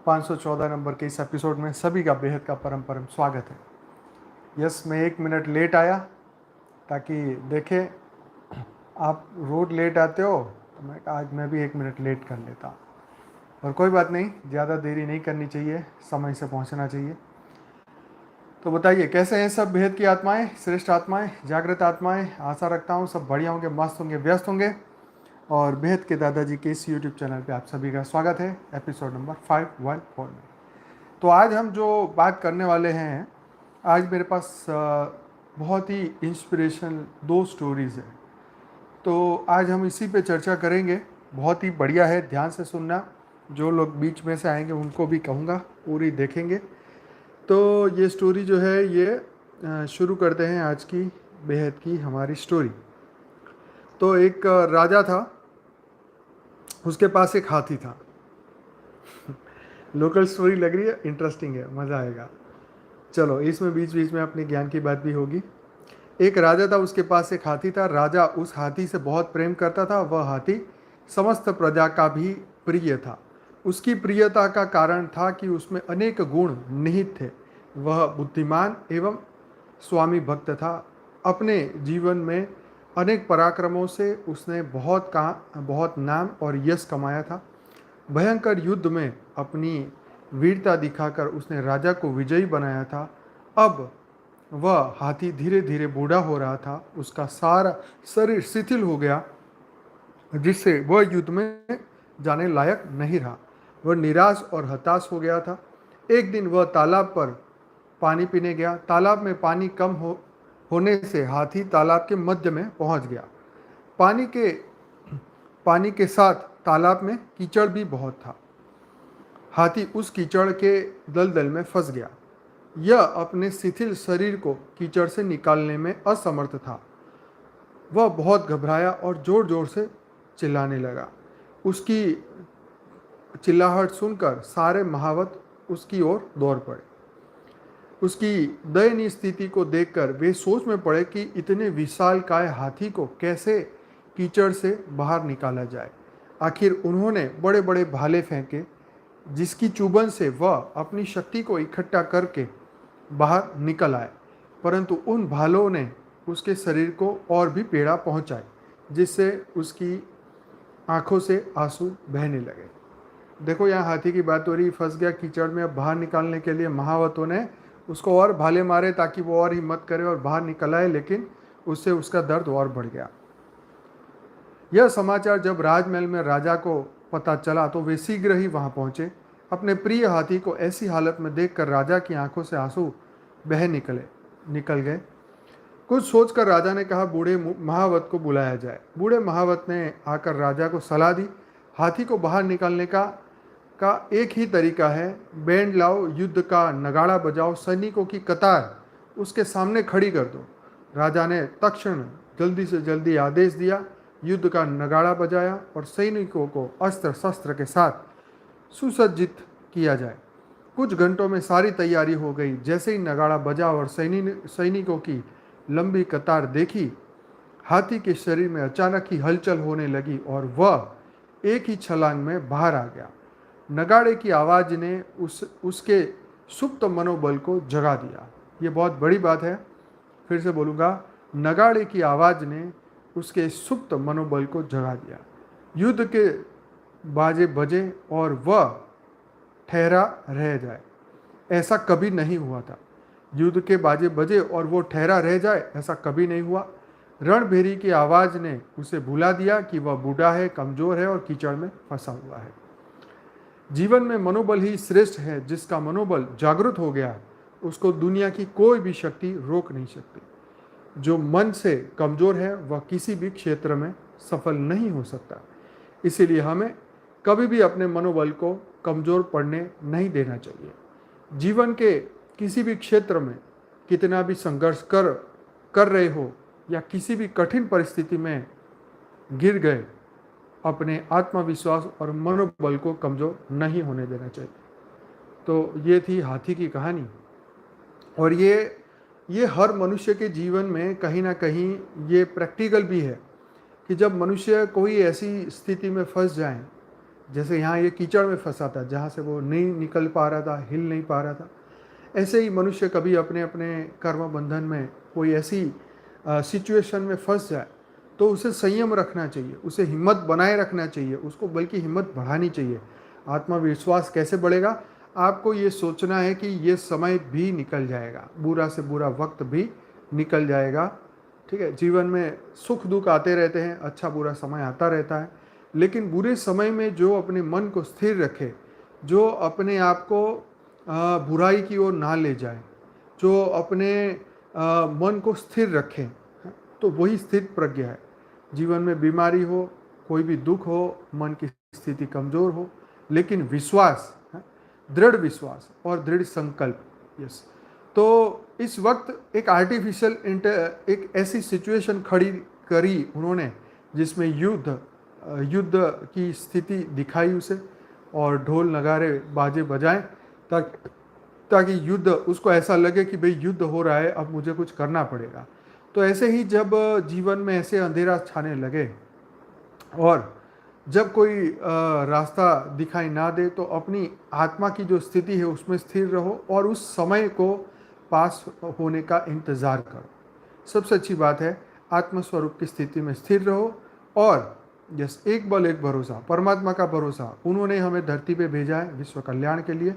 514 number के इस episode में सभी का बेहद का परम परम स्वागत है। यस, मैं 1 मिनट लेट आया ताकि देखें आप रोज लेट आते हो, तो मैं आज मैं भी 1 मिनट लेट कर लेता। और कोई बात नहीं, ज़्यादा देरी नहीं करनी चाहिए, समय से पहुंचना चाहिए। तो बताइए कैसे हैं सब बेहद की आत्माएं, श्रेष्ठ आत्माएं, जागृत आत्माएं। आशा रखता हूं सब बढ़िया होंगे, मस्त होंगे, व्यस्त होंगे। और बेहद के दादाजी के इस यूट्यूब चैनल पे आप सभी का स्वागत है एपिसोड नंबर 514 में। तो आज हम जो बात करने वाले हैं, आज मेरे पास बहुत ही इंस्पिरेशनल 2 स्टोरीज़ हैं। तो आज हम इसी पे चर्चा करेंगे। बहुत ही बढ़िया है, ध्यान से सुनना। जो लोग बीच में से आएंगे उनको भी कहूँगा पूरी देखेंगे। तो ये स्टोरी जो है ये शुरू करते हैं आज की बेहद की हमारी स्टोरी। तो एक राजा था, उसके पास एक हाथी था। लोकल स्टोरी लग रही है, इंटरेस्टिंग है, मज़ा आएगा। चलो, इसमें बीच बीच में अपने ज्ञान की बात भी होगी। एक राजा था, उसके पास एक हाथी था। राजा उस हाथी से बहुत प्रेम करता था। वह हाथी समस्त प्रजा का भी प्रिय था। उसकी प्रियता का कारण था कि उसमें अनेक गुण निहित थे। वह बुद्धिमान एवं स्वामी भक्त था। अपने जीवन में अनेक पराक्रमों से उसने बहुत नाम और यश कमाया था। भयंकर युद्ध में अपनी वीरता दिखाकर उसने राजा को विजयी बनाया था। अब वह हाथी धीरे धीरे बूढ़ा हो रहा था। उसका सारा शरीर शिथिल हो गया, जिससे वह युद्ध में जाने लायक नहीं रहा। वह निराश और हताश हो गया था। एक दिन वह तालाब पर पानी पीने गया। तालाब में पानी कम होने से हाथी तालाब के मध्य में पहुंच गया। पानी के साथ तालाब में कीचड़ भी बहुत था। हाथी उस कीचड़ के दलदल में फंस गया। यह अपने शिथिल शरीर को कीचड़ से निकालने में असमर्थ था। वह बहुत घबराया और जोर जोर से चिल्लाने लगा। उसकी चिल्लाहट सुनकर सारे महावत उसकी ओर दौड़ पड़े। उसकी दयनीय स्थिति को देखकर वे सोच में पड़े कि इतने विशालकाय हाथी को कैसे कीचड़ से बाहर निकाला जाए। आखिर उन्होंने बड़े बड़े भाले फेंके, जिसकी चुभन से वह अपनी शक्ति को इकट्ठा करके बाहर निकल आए। परंतु उन भालों ने उसके शरीर को और भी पीड़ा पहुंचाई, जिससे उसकी आंखों से आंसू बहने लगे। देखो, यहाँ हाथी की बात हो रही, फंस गया कीचड़ में। अब बाहर निकालने के लिए महावतों ने उसको और भाले मारे ताकि वो और हिम्मत करे और बाहर निकल आए, लेकिन उससे उसका दर्द और बढ़ गया। यह समाचार जब राजमहल में राजा को पता चला तो वे शीघ्र ही वहां पहुंचे। अपने प्रिय हाथी को ऐसी हालत में देखकर राजा की आंखों से आंसू बह निकल गए। कुछ सोचकर राजा ने कहा, बूढ़े महावत को बुलाया जाए। बूढ़े महावत ने आकर राजा को सलाह दी। हाथी को बाहर निकालने का एक ही तरीका है। बैंड लाओ, युद्ध का नगाड़ा बजाओ, सैनिकों की कतार उसके सामने खड़ी कर दो। राजा ने तत्क्षण जल्दी से जल्दी आदेश दिया। युद्ध का नगाड़ा बजाया और सैनिकों को अस्त्र शस्त्र के साथ सुसज्जित किया जाए। कुछ घंटों में सारी तैयारी हो गई। जैसे ही नगाड़ा बजा और सैनिकों की लंबी कतार देखी, हाथी के शरीर में अचानक ही हलचल होने लगी और वह एक ही छलांग में बाहर आ गया। नगाड़े की आवाज़ ने उसके सुप्त मनोबल को जगा दिया। ये बहुत बड़ी बात है, फिर से बोलूँगा, नगाड़े की आवाज़ ने उसके सुप्त मनोबल को जगा दिया। युद्ध के बाजे बजे और वह ठहरा रह जाए, ऐसा कभी नहीं हुआ था। युद्ध के बाजे बजे और वो ठहरा रह जाए, ऐसा कभी नहीं हुआ। रणभेरी की आवाज़ ने उसे भुला दिया कि वह बूढ़ा है, कमज़ोर है और कीचड़ में फंसा हुआ है। जीवन में मनोबल ही श्रेष्ठ है। जिसका मनोबल जागृत हो गया, उसको दुनिया की कोई भी शक्ति रोक नहीं सकती। जो मन से कमज़ोर है वह किसी भी क्षेत्र में सफल नहीं हो सकता। इसीलिए हमें कभी भी अपने मनोबल को कमज़ोर पड़ने नहीं देना चाहिए। जीवन के किसी भी क्षेत्र में कितना भी संघर्ष कर रहे हो या किसी भी कठिन परिस्थिति में गिर गए, अपने आत्मविश्वास और मनोबल को कमज़ोर नहीं होने देना चाहिए। तो ये थी हाथी की कहानी। और ये हर मनुष्य के जीवन में कहीं ना कहीं ये प्रैक्टिकल भी है कि जब मनुष्य कोई ऐसी स्थिति में फंस जाए जैसे यहाँ ये कीचड़ में फंसा था, जहाँ से वो नहीं निकल पा रहा था, हिल नहीं पा रहा था, ऐसे ही मनुष्य कभी अपने अपने कर्म बंधन में कोई ऐसी सिचुएशन में फंस जाए तो उसे संयम रखना चाहिए, उसे हिम्मत बनाए रखना चाहिए, उसको बल्कि हिम्मत बढ़ानी चाहिए। आत्मविश्वास कैसे बढ़ेगा? आपको ये सोचना है कि ये समय भी निकल जाएगा, बुरा से बुरा वक्त भी निकल जाएगा। ठीक है, जीवन में सुख दुख आते रहते हैं, अच्छा बुरा समय आता रहता है, लेकिन बुरे समय में जो अपने मन को स्थिर रखे, जो अपने आप को बुराई की ओर ना ले जाए, जो अपने मन को स्थिर रखे, तो वही स्थिर प्रज्ञा है। जीवन में बीमारी हो, कोई भी दुख हो, मन की स्थिति कमजोर हो, लेकिन विश्वास, दृढ़ विश्वास और दृढ़ संकल्प, यस। तो इस वक्त एक आर्टिफिशियल एक ऐसी सिचुएशन खड़ी करी उन्होंने जिसमें युद्ध की स्थिति दिखाई उसे, और ढोल नगारे बाजे बजाएं ताकि युद्ध, उसको ऐसा लगे कि भाई युद्ध हो रहा है, अब मुझे कुछ करना पड़ेगा। तो ऐसे ही जब जीवन में ऐसे अंधेरा छाने लगे और जब कोई रास्ता दिखाई ना दे, तो अपनी आत्मा की जो स्थिति है उसमें स्थिर रहो और उस समय को पास होने का इंतज़ार करो। सबसे अच्छी बात है, आत्मस्वरूप की स्थिति में स्थिर रहो। और यस, एक बल एक भरोसा, परमात्मा का भरोसा, उन्होंने हमें धरती पे भेजा है विश्व कल्याण के लिए।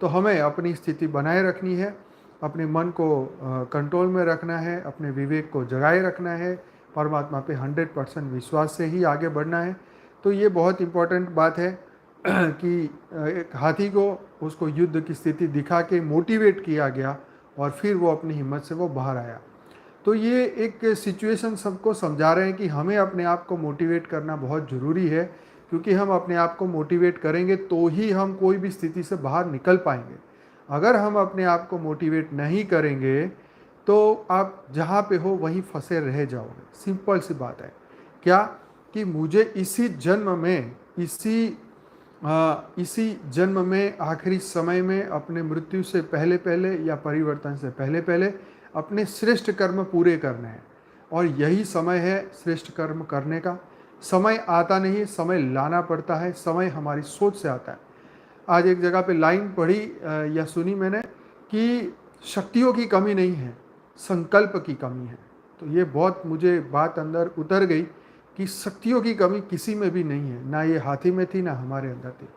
तो हमें अपनी स्थिति बनाए रखनी है, अपने मन को कंट्रोल में रखना है, अपने विवेक को जगाए रखना है, परमात्मा पे 100% विश्वास से ही आगे बढ़ना है। तो ये बहुत इम्पोर्टेंट बात है कि एक हाथी को उसको युद्ध की स्थिति दिखा के मोटिवेट किया गया और फिर वो अपनी हिम्मत से वो बाहर आया। तो ये एक सिचुएशन सबको समझा रहे हैं कि हमें अपने आप को मोटिवेट करना बहुत ज़रूरी है, क्योंकि हम अपने आप को मोटिवेट करेंगे तो ही हम कोई भी स्थिति से बाहर निकल पाएंगे। अगर हम अपने आप को मोटिवेट नहीं करेंगे तो आप जहाँ पे हो वहीं फंसे रह जाओगे। सिंपल सी बात है क्या, कि मुझे इसी जन्म में, इसी जन्म में, आखिरी समय में, अपने मृत्यु से पहले पहले या परिवर्तन से पहले पहले अपने श्रेष्ठ कर्म पूरे करने हैं। और यही समय है श्रेष्ठ कर्म करने का। समय आता नहीं, समय लाना पड़ता है, समय हमारी सोच से आता है। आज एक जगह पे लाइन पढ़ी या सुनी मैंने कि शक्तियों की कमी नहीं है, संकल्प की कमी है। तो ये बहुत मुझे बात अंदर उतर गई कि शक्तियों की कमी किसी में भी नहीं है, ना ये हाथी में थी ना हमारे अंदर थी,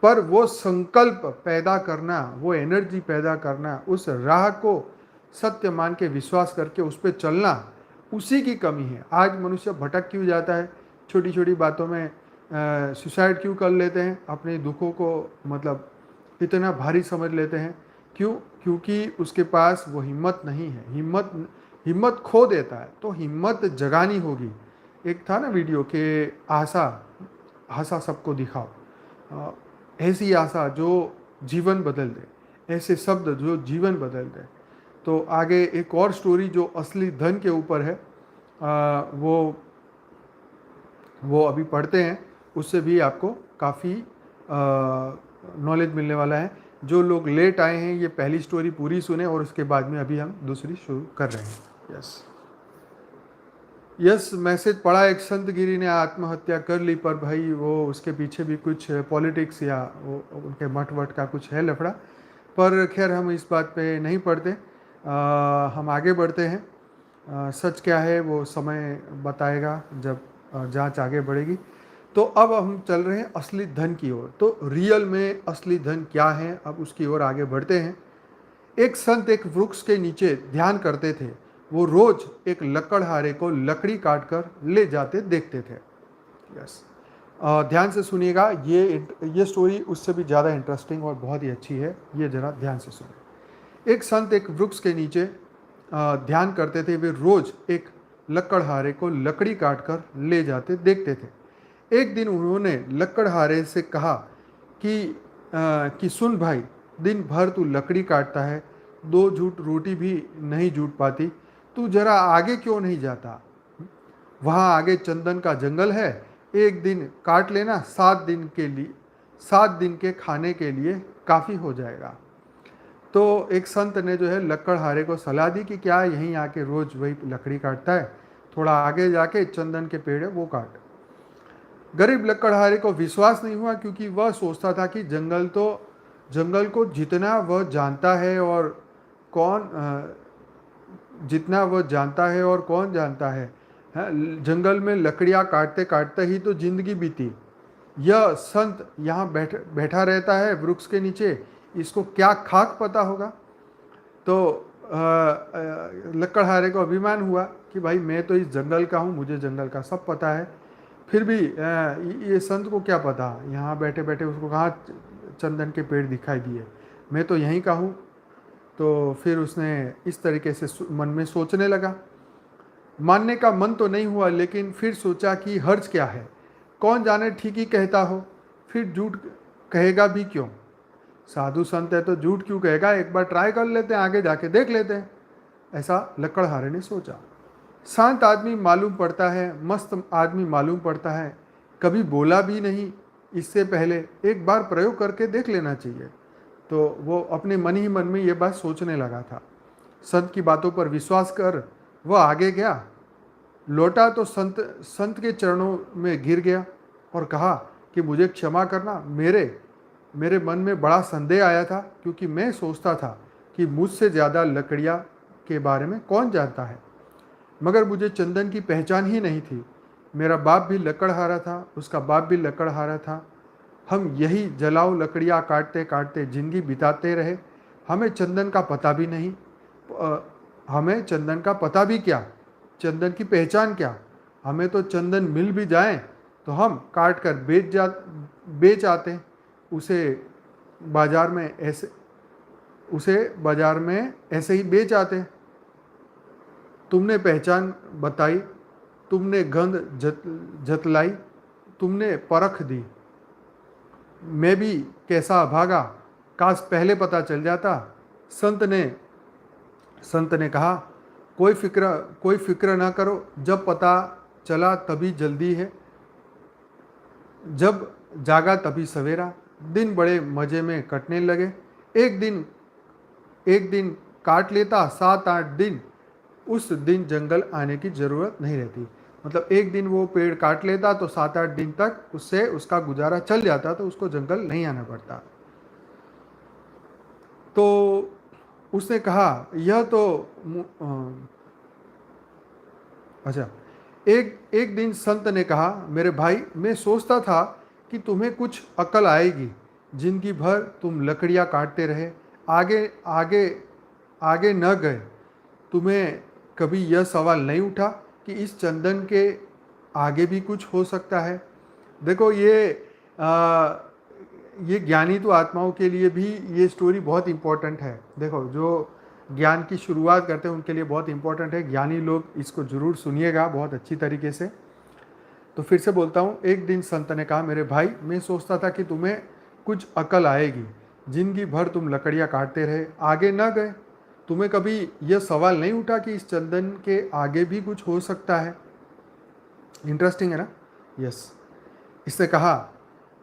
पर वो संकल्प पैदा करना, वो एनर्जी पैदा करना, उस राह को सत्य मान के विश्वास करके उस पर चलना, उसी की कमी है। आज मनुष्य भटक क्यों जाता है, छोटी छोटी बातों में सुसाइड क्यों कर लेते हैं, अपने दुखों को मतलब इतना भारी समझ लेते हैं, क्यों? क्योंकि उसके पास वो हिम्मत नहीं है। हिम्मत खो देता है, तो हिम्मत जगानी होगी। एक था ना वीडियो के आशा सबको दिखाओ, ऐसी आशा जो जीवन बदल दे, ऐसे शब्द जो जीवन बदल दे। तो आगे एक और स्टोरी जो असली धन के ऊपर है, वो अभी पढ़ते हैं, उससे भी आपको काफ़ी नॉलेज मिलने वाला है। जो लोग लेट आए हैं, ये पहली स्टोरी पूरी सुने और उसके बाद में अभी हम दूसरी शुरू कर रहे हैं। यस, मैसेज पढ़ा, एक संत गिरी ने आत्महत्या कर ली, पर भाई वो उसके पीछे भी कुछ पॉलिटिक्स या वो उनके मठ वट का कुछ है लफड़ा। पर खैर हम इस बात पे नहीं पढ़ते, हम आगे बढ़ते हैं। सच क्या है वो समय बताएगा जब जांच आगे बढ़ेगी। तो अब हम चल रहे हैं असली धन की ओर। तो रियल में असली धन क्या है, अब उसकी ओर आगे बढ़ते हैं। एक संत एक वृक्ष के नीचे ध्यान करते थे। वो रोज एक लकड़हारे को लकड़ी काटकर ले जाते देखते थे। यस, ध्यान से सुनिएगा, ये स्टोरी उससे भी ज़्यादा इंटरेस्टिंग और बहुत ही अच्छी है। ये जरा ध्यान से सुनिए। एक संत एक वृक्ष के नीचे ध्यान करते थे। वे रोज एक लकड़हारे को लकड़ी काटकर ले जाते देखते थे। एक दिन उन्होंने लकड़हारे से कहा कि सुन भाई, दिन भर तू लकड़ी काटता है, 2 झूठ रोटी भी नहीं जूट पाती, तू जरा आगे क्यों नहीं जाता? वहाँ आगे चंदन का जंगल है, एक दिन काट लेना, 7 दिन के खाने के लिए काफ़ी हो जाएगा। तो एक संत ने जो है लकड़हारे को सलाह दी कि क्या यहीं आके रोज वही लकड़ी काटता है, थोड़ा आगे जाके चंदन के पेड़ है वो काट। गरीब लकड़हारे को विश्वास नहीं हुआ, क्योंकि वह सोचता था कि जंगल को जितना वह जानता है और जितना वह जानता है और कौन जानता है, जंगल में लकड़ियाँ काटते काटते ही तो जिंदगी बीती। यह संत यहाँ बैठा रहता है वृक्ष के नीचे, इसको क्या खाक पता होगा। तो लकड़हारे को अभिमान हुआ कि भाई मैं तो इस जंगल का हूँ, मुझे जंगल का सब पता है। फिर भी ये संत को क्या पता, यहाँ बैठे बैठे उसको कहाँ चंदन के पेड़ दिखाई दिए, मैं तो यहीं का हूँ। तो फिर उसने इस तरीके से मन में सोचने लगा। मानने का मन तो नहीं हुआ, लेकिन फिर सोचा कि हर्ज क्या है, कौन जाने ठीक ही कहता हो, फिर झूठ कहेगा भी क्यों। साधु संत है तो झूठ क्यों कहेगा, एक बार ट्राई कर लेते हैं, आगे जाके देख लेते हैं, ऐसा लकड़हारे ने सोचा। शांत आदमी मालूम पड़ता है, मस्त आदमी मालूम पड़ता है, कभी बोला भी नहीं, इससे पहले एक बार प्रयोग करके देख लेना चाहिए। तो वो अपने मन ही मन में ये बात सोचने लगा था। संत की बातों पर विश्वास कर वह आगे गया। लौटा तो संत के चरणों में गिर गया और कहा कि मुझे क्षमा करना, मेरे मन में बड़ा संदेह आया था, क्योंकि मैं सोचता था कि मुझसे ज़्यादा लकड़ियाँ के बारे में कौन जानता है, मगर मुझे चंदन की पहचान ही नहीं थी। मेरा बाप भी लकड़हारा था, उसका बाप भी लकड़हारा था, हम यही जलाऊ लकड़ियाँ काटते काटते जिंदगी बिताते रहे। हमें चंदन का पता भी नहीं, हमें चंदन का पता भी क्या, चंदन की पहचान क्या। हमें तो चंदन मिल भी जाए तो हम काट कर बेच आते, उसे बाजार में ऐसे ही बेच आते। तुमने पहचान बताई, तुमने गंध जतलाई, तुमने परख दी, मैं भी कैसा भागा, काश पहले पता चल जाता। संत ने कहा, कोई फिक्र ना करो, जब पता चला तभी जल्दी है, जब जागा तभी सवेरा। दिन बड़े मज़े में कटने लगे। एक दिन काट लेता, 7-8 दिन, उस दिन जंगल आने की ज़रूरत नहीं रहती। मतलब एक दिन वो पेड़ काट लेता तो 7-8 दिन तक उससे उसका गुजारा चल जाता, तो उसको जंगल नहीं आना पड़ता। तो उसने कहा यह तो अच्छा, एक दिन संत ने कहा, मेरे भाई, मैं सोचता था कि तुम्हें कुछ अकल आएगी, जिंदगी भर तुम लकड़ियाँ काटते रहे, आगे आगे आगे न गए। तुम्हें कभी यह सवाल नहीं उठा कि इस चंदन के आगे भी कुछ हो सकता है। देखो ये ज्ञानी तो आत्माओं के लिए भी ये स्टोरी बहुत इम्पोर्टेंट है। देखो, जो ज्ञान की शुरुआत करते हैं उनके लिए बहुत इम्पोर्टेंट है। ज्ञानी लोग इसको ज़रूर सुनिएगा बहुत अच्छी तरीके से। तो फिर से बोलता हूँ, एक दिन संत ने कहा, मेरे भाई, मैं सोचता था कि तुम्हें कुछ अकल आएगी, जिंदगी भर तुम लकड़ियाँ काटते रहे, आगे न गए। तुम्हें कभी यह सवाल नहीं उठा कि इस चंदन के आगे भी कुछ हो सकता है। इंटरेस्टिंग है ना। यस, इसने कहा,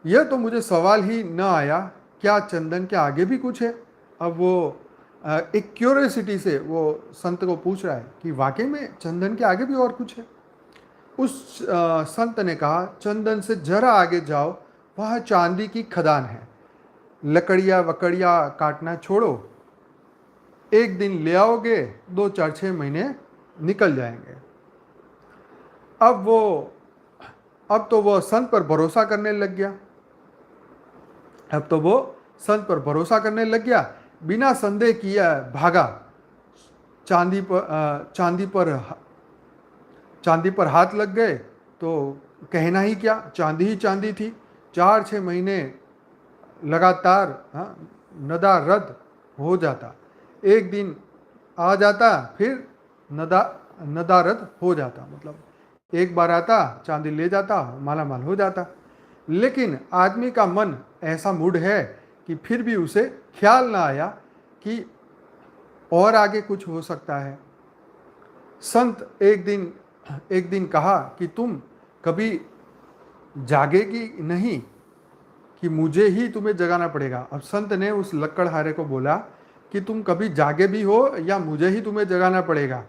यह तो मुझे सवाल ही न आया, क्या चंदन के आगे भी कुछ है। अब वो एक क्यूरियोसिटी से वो संत को पूछ रहा है कि वाकई में चंदन के आगे भी और कुछ है। उस संत ने कहा, चंदन से जरा आगे जाओ, वहाँ चांदी की खदान है। लकड़ियाँ वकड़ियाँ काटना छोड़ो, एक दिन ले आओगे, 2-4-6 महीने निकल जाएंगे। अब तो वो संत पर भरोसा करने लग गया। बिना संदेह किया भागा। चांदी पर हाथ लग गए तो कहना ही क्या, चांदी ही चांदी थी। 4-6 महीने लगातार नदारद हो जाता। एक दिन आ जाता, फिर नदारद हो जाता। मतलब एक बार आता, चांदी ले जाता, माला माल हो जाता। लेकिन आदमी का मन ऐसा मूड है कि फिर भी उसे ख्याल ना आया कि और आगे कुछ हो सकता है। संत एक दिन कहा कि तुम कभी जागेगी नहीं, कि मुझे ही तुम्हें जगाना पड़ेगा। अब संत ने उस लकड़हारे को बोला कि तुम कभी जागे भी हो या मुझे ही तुम्हें जगाना पड़ेगा।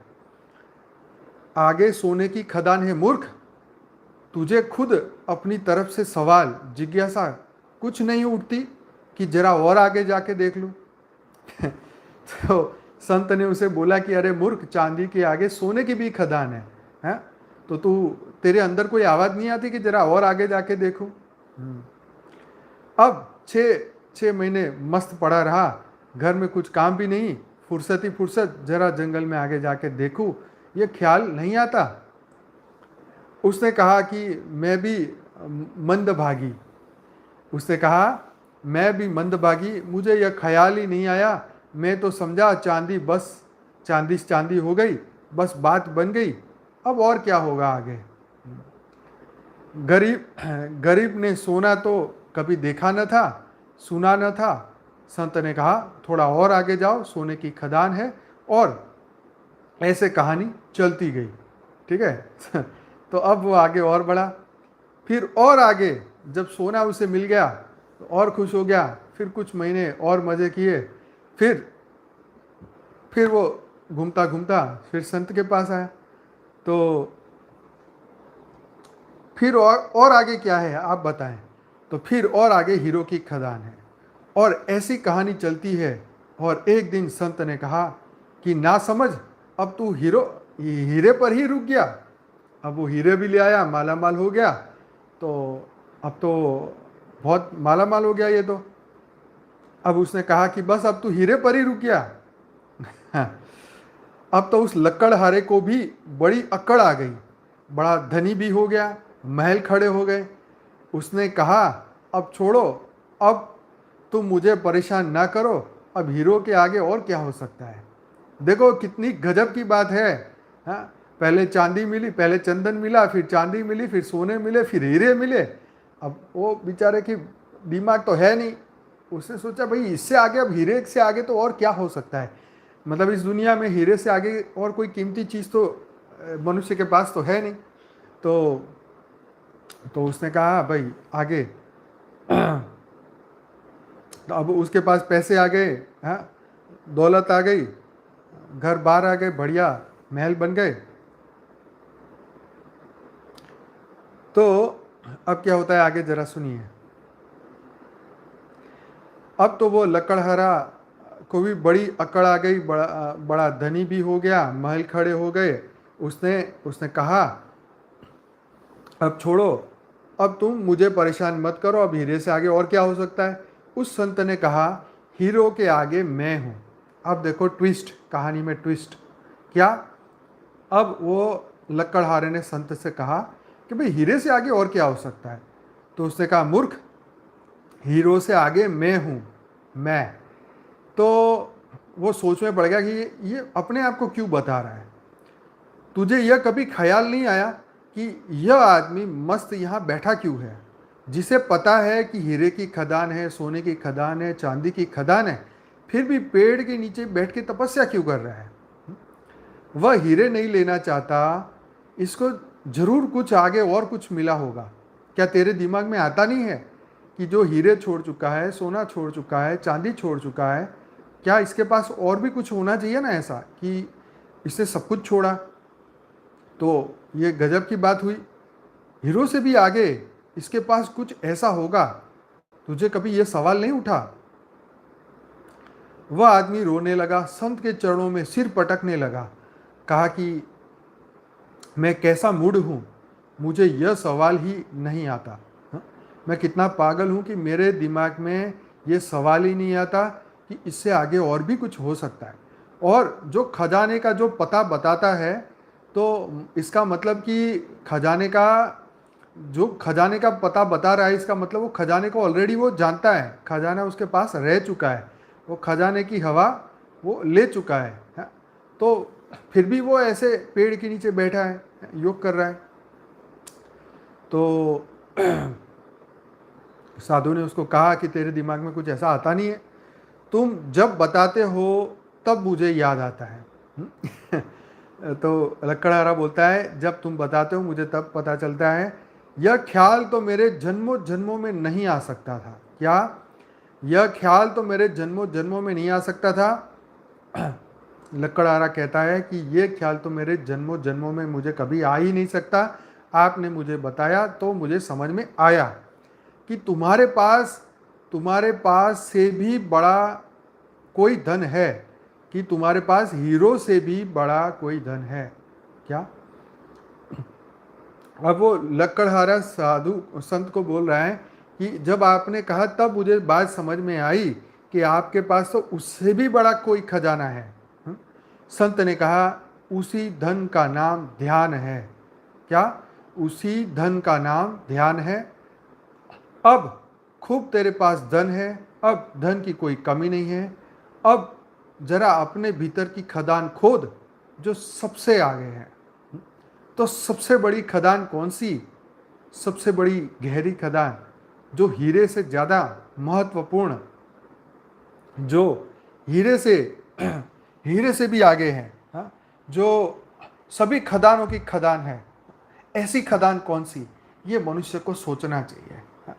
आगे सोने की खदान है मूर्ख, तुझे खुद अपनी तरफ से सवाल जिज्ञासा कुछ नहीं उठती कि जरा और आगे जाके देख लूं? तो संत ने उसे बोला कि अरे मूर्ख, चांदी के आगे सोने की भी खदान है, हैं? तो तू, तेरे अंदर कोई आवाज नहीं आती कि जरा और आगे जाके देखूं? अब 6 महीने मस्त पड़ा रहा, घर में कुछ काम भी नहीं, फुर्सत ही फुर्सत, जरा जंगल में आगे जाके देखूं, ये ख्याल नहीं आता। उसने कहा कि मैं भी मंदभागी, उसने कहा मैं भी मंदभागी, मुझे यह ख्याल ही नहीं आया। मैं तो समझा चांदी, बस चांदी चांदी हो गई, बस बात बन गई, अब और क्या होगा आगे। गरीब ने सोना तो कभी देखा न था, सुना न था। संत ने कहा थोड़ा और आगे जाओ, सोने की खदान है। और ऐसे कहानी चलती गई, ठीक है। तो अब वो आगे और बढ़ा, फिर और आगे जब सोना उसे मिल गया तो और खुश हो गया। फिर कुछ महीने और मज़े किए, फिर वो घूमता घूमता फिर संत के पास आया। तो फिर और आगे क्या है आप बताएं? तो फिर और आगे हीरो की खदान है, और ऐसी कहानी चलती है। और एक दिन संत ने कहा कि ना समझ, अब तू हीरे पर ही रुक गया। अब वो हीरे भी ले आया, माला माल हो गया। तो अब तो बहुत माला माल हो गया ये तो। अब उसने कहा कि बस अब तू हीरे पर ही रुक गया। अब तो उस लकड़हारे को भी बड़ी अकड़ आ गई, बड़ा धनी भी हो गया, महल खड़े हो गए। उसने कहा अब छोड़ो, अब तुम मुझे परेशान ना करो, अब हीरो के आगे और क्या हो सकता है। देखो कितनी गजब की बात है। हाँ, पहले चांदी मिली, पहले चंदन मिला, फिर चांदी मिली, फिर सोने मिले, फिर हीरे मिले। अब वो बेचारे की दिमाग तो है नहीं, उसने सोचा भाई इससे आगे, अब हीरे से आगे तो और क्या हो सकता है। मतलब इस दुनिया में हीरे से आगे और कोई कीमती चीज़ तो मनुष्य के पास तो है नहीं। तो उसने कहा भाई आगे। तो अब उसके पास पैसे आ गए, हाँ, दौलत आ गई, घर बार आ गए, बढ़िया महल बन गए। तो अब क्या होता है आगे जरा सुनिए। अब तो वो लकड़हारा को भी बड़ी अकड़ आ गई, बड़ा धनी भी हो गया, महल खड़े हो गए। उसने उसने कहा अब छोड़ो, अब तुम मुझे परेशान मत करो, अब हीरे से आगे और क्या हो सकता है। उस संत ने कहा हीरो के आगे मैं हूँ। अब देखो ट्विस्ट, कहानी में ट्विस्ट क्या। अब वो लकड़हारे ने संत से कहा कि भाई हीरे से आगे और क्या हो सकता है। तो उसने कहा मूर्ख, हीरो से आगे मैं हूँ, मैं। तो वो सोच में पड़ गया कि ये अपने आप को क्यों बता रहा है। तुझे यह कभी ख्याल नहीं आया कि यह आदमी मस्त यहाँ बैठा क्यों है, जिसे पता है कि हीरे की खदान है, सोने की खदान है, चांदी की खदान है, फिर भी पेड़ के नीचे बैठ के तपस्या क्यों कर रहा है। वह हीरे नहीं लेना चाहता, इसको जरूर कुछ आगे और कुछ मिला होगा। क्या तेरे दिमाग में आता नहीं है कि जो हीरे छोड़ चुका है, सोना छोड़ चुका है, चांदी छोड़ चुका है, क्या इसके पास और भी कुछ होना चाहिए ना ऐसा कि इसने सब कुछ छोड़ा। तो ये गजब की बात हुई, हीरो से भी आगे इसके पास कुछ ऐसा होगा। तुझे कभी ये सवाल नहीं उठा। वह आदमी रोने लगा, संत के चरणों में सिर पटकने लगा, कहा कि मैं कैसा मूड हूँ, मुझे यह सवाल ही नहीं आता। हाँ? मैं कितना पागल हूँ कि मेरे दिमाग में ये सवाल ही नहीं आता कि इससे आगे और भी कुछ हो सकता है। और जो खजाने का जो पता बताता है, तो इसका मतलब कि खजाने का पता बता रहा है, इसका मतलब वो खजाने को ऑलरेडी वो जानता है, खजाना उसके पास रह चुका है, वो खजाने की हवा वो ले चुका है। हाँ? तो फिर भी वो ऐसे पेड़ के नीचे बैठा है, योग कर रहा है। तो साधु ने उसको कहा कि तेरे दिमाग में कुछ ऐसा आता नहीं है, तुम जब बताते हो तब मुझे याद आता है। तो लकड़हारा बोलता है जब तुम बताते हो मुझे तब पता चलता है। यह ख्याल तो मेरे जन्मों जन्मों में नहीं आ सकता था। क्या? यह ख्याल तो मेरे जन्मों जन्मों में नहीं आ सकता था। लकड़हारा कहता है कि यह ख्याल तो मेरे जन्मों जन्मों में मुझे कभी आ ही नहीं सकता। आपने मुझे बताया तो मुझे समझ में आया कि तुम्हारे पास से भी बड़ा कोई धन है, कि तुम्हारे पास हीरो से भी बड़ा कोई धन है क्या। अब वो लकड़हारा साधु संत को बोल रहा है कि जब आपने कहा तब मुझे बात समझ में आई कि आपके पास तो उससे भी बड़ा कोई खजाना है। संत ने कहा उसी धन का नाम ध्यान है। क्या? उसी धन का नाम ध्यान है। अब खूब तेरे पास धन है, अब धन की कोई कमी नहीं है। अब जरा अपने भीतर की खदान खोद जो सबसे आगे है। तो सबसे बड़ी खदान कौन सी? सबसे बड़ी गहरी खदान जो हीरे से ज़्यादा महत्वपूर्ण, जो हीरे से हीरे से भी आगे है, हाँ? जो सभी खदानों की खदान है, ऐसी खदान कौन सी? ये मनुष्य को सोचना चाहिए। हाँ?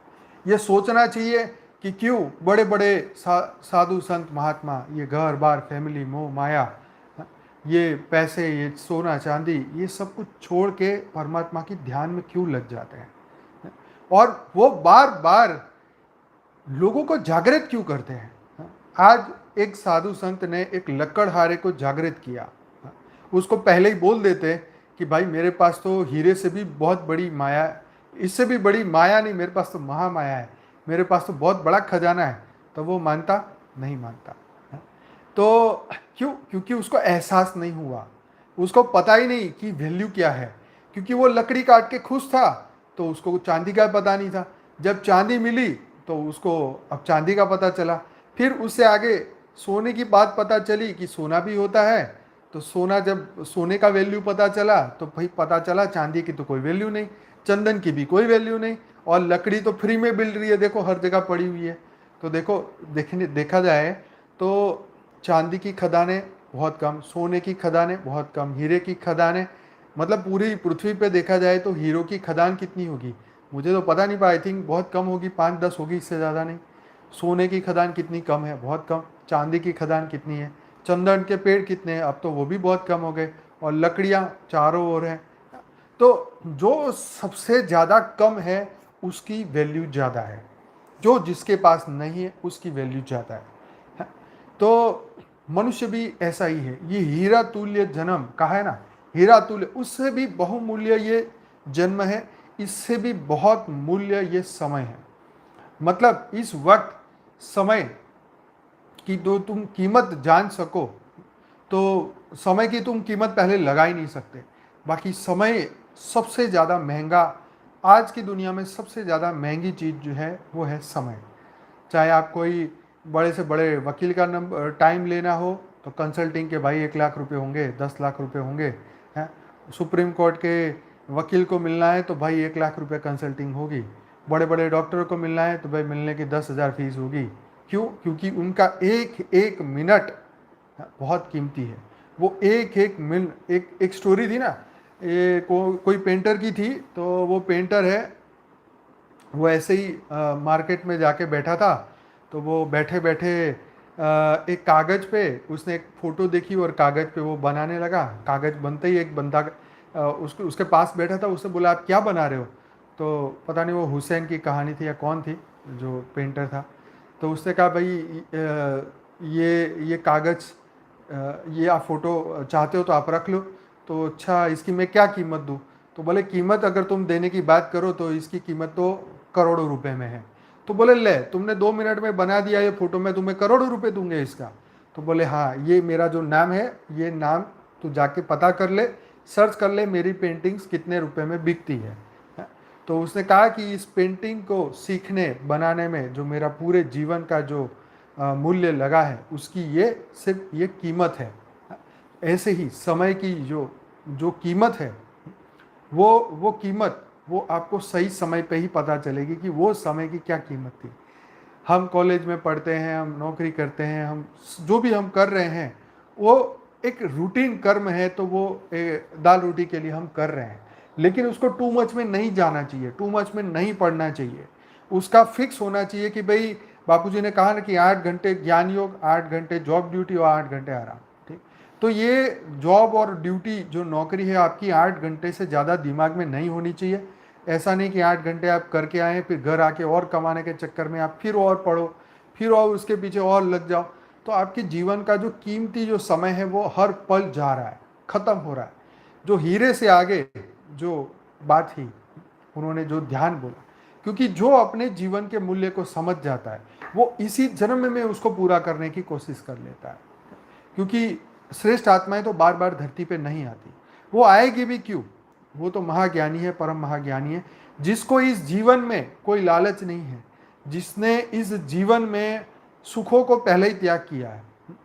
ये सोचना चाहिए कि क्यों बड़े बड़े साधु संत महात्मा ये घर बार फैमिली मोह माया, हाँ? ये पैसे ये सोना चांदी ये सब कुछ छोड़ के परमात्मा की ध्यान में क्यों लग जाते हैं, और वो बार बार लोगों को जागृत क्यों करते हैं। आज एक साधु संत ने एक लकड़हारे को जागृत किया। उसको पहले ही बोल देते कि भाई मेरे पास तो हीरे से भी बहुत बड़ी माया, इससे भी बड़ी माया नहीं, मेरे पास तो महामाया है, मेरे पास तो बहुत बड़ा खजाना है, तो वो मानता नहीं मानता। तो क्यों? क्योंकि उसको एहसास नहीं हुआ, उसको पता ही नहीं कि वैल्यू क्या है। क्योंकि वो लकड़ी काट के खुश था तो उसको चांदी का पता नहीं था। जब चांदी मिली तो उसको अब चांदी का पता चला। फिर उससे आगे सोने की बात पता चली कि सोना भी होता है। तो सोना, जब सोने का वैल्यू पता चला तो भाई पता चला चांदी की तो कोई वैल्यू नहीं, चंदन की भी कोई वैल्यू नहीं, और लकड़ी तो फ्री में मिल रही है, देखो हर जगह पड़ी हुई है। तो देखा जाए तो चांदी की खदानें बहुत कम, सोने की खदानें बहुत कम, हीरे की खदानें, मतलब पूरी पृथ्वी पे देखा जाए तो हीरो की खदान कितनी होगी मुझे तो पता नहीं, पर आई थिंक बहुत कम होगी, 5-10 होगी, इससे ज़्यादा नहीं। सोने की खदान कितनी कम है, बहुत कम। चांदी की खदान कितनी है, चंदन के पेड़ कितने हैं, अब तो वो भी बहुत कम हो गए, और लकड़ियाँ चारों ओर हैं। तो जो सबसे ज़्यादा कम है उसकी वैल्यू ज़्यादा है, जो जिसके पास नहीं है उसकी वैल्यू ज़्यादा है। तो मनुष्य भी ऐसा ही है। ये हीरा तुल्य जन्म कहा है ना, हीरा तुल्य, उससे भी बहुमूल्य ये जन्म है, इससे भी बहुत मूल्य ये समय है। मतलब इस वक्त समय की तो तुम कीमत जान सको तो समय की तुम कीमत पहले लगा ही नहीं सकते। बाकी समय सबसे ज़्यादा महंगा, आज की दुनिया में सबसे ज़्यादा महंगी चीज़ जो है वो है समय। चाहे आप कोई बड़े से बड़े वकील का नंबर टाइम लेना हो तो कंसल्टिंग के भाई 1 लाख रुपए होंगे, 10 लाख रुपए होंगे, हैं। सुप्रीम कोर्ट के वकील को मिलना है तो भाई 1 लाख रुपए कंसल्टिंग होगी। बड़े बड़े डॉक्टर को मिलना है तो भाई मिलने की 10,000 फीस होगी। क्यों? क्योंकि उनका एक एक मिनट बहुत कीमती है। वो एक एक मिनट, एक स्टोरी थी ना, ये कोई पेंटर की थी। तो वो पेंटर है, वो ऐसे ही मार्केट में जाके बैठा था। तो वो बैठे बैठे एक कागज़ पे उसने एक फ़ोटो देखी और कागज़ पे वो बनाने लगा। कागज़ बनते ही एक बंदा उसके पास बैठा था, उससे बोला आप क्या बना रहे हो? तो पता नहीं वो हुसैन की कहानी थी या कौन थी जो पेंटर था। तो उसने कहा भाई ये कागज़, ये आप फ़ोटो चाहते हो तो आप रख लो। तो अच्छा इसकी मैं क्या कीमत दूँ? तो बोले कीमत अगर तुम देने की बात करो तो इसकी कीमत तो करोड़ों रुपए में है। तो बोले ले, तुमने 2 मिनट में बना दिया ये फ़ोटो, मैं तुम्हें करोड़ों रुपए दूंगे इसका। तो बोले हाँ, ये मेरा जो नाम है, ये नाम तू जाके पता कर ले, सर्च कर ले मेरी पेंटिंग्स कितने रुपए में बिकती है। तो उसने कहा कि इस पेंटिंग को सीखने बनाने में जो मेरा पूरे जीवन का जो मूल्य लगा है उसकी ये सिर्फ ये कीमत है। ऐसे ही समय की जो जो कीमत है वो कीमत वो आपको सही समय पे ही पता चलेगी कि वो समय की क्या कीमत थी। हम कॉलेज में पढ़ते हैं, हम नौकरी करते हैं, हम जो भी हम कर रहे हैं वो एक रूटीन कर्म है, तो वो दाल रोटी के लिए हम कर रहे हैं। लेकिन उसको टू मच में नहीं जाना चाहिए, टू मच में नहीं पढ़ना चाहिए। उसका फिक्स होना चाहिए कि भाई बापूजी ने कहा ना कि 8 घंटे ज्ञान योग, 8 घंटे जॉब ड्यूटी और 8 घंटे आराम। ठीक, तो ये जॉब और ड्यूटी जो नौकरी है आपकी 8 घंटे से ज़्यादा दिमाग में नहीं होनी चाहिए। ऐसा नहीं कि 8 घंटे आप करके आए फिर घर आके और कमाने के चक्कर में आप फिर और पढ़ो, फिर और उसके पीछे और लग जाओ। तो आपके जीवन का जो कीमती जो समय है वो हर पल जा रहा है, ख़त्म हो रहा है। जो हीरे से आगे जो बात थी, उन्होंने जो ध्यान बोला, क्योंकि जो अपने जीवन के मूल्य को समझ जाता है वो इसी जन्म में उसको पूरा करने की कोशिश कर लेता है। क्योंकि श्रेष्ठ आत्माएं तो बार बार धरती पे नहीं आती, वो आएगी भी क्यों? वो तो महाज्ञानी है, परम महाज्ञानी है, जिसको इस जीवन में कोई लालच नहीं है, जिसने इस जीवन में सुखों को पहले ही त्याग किया है,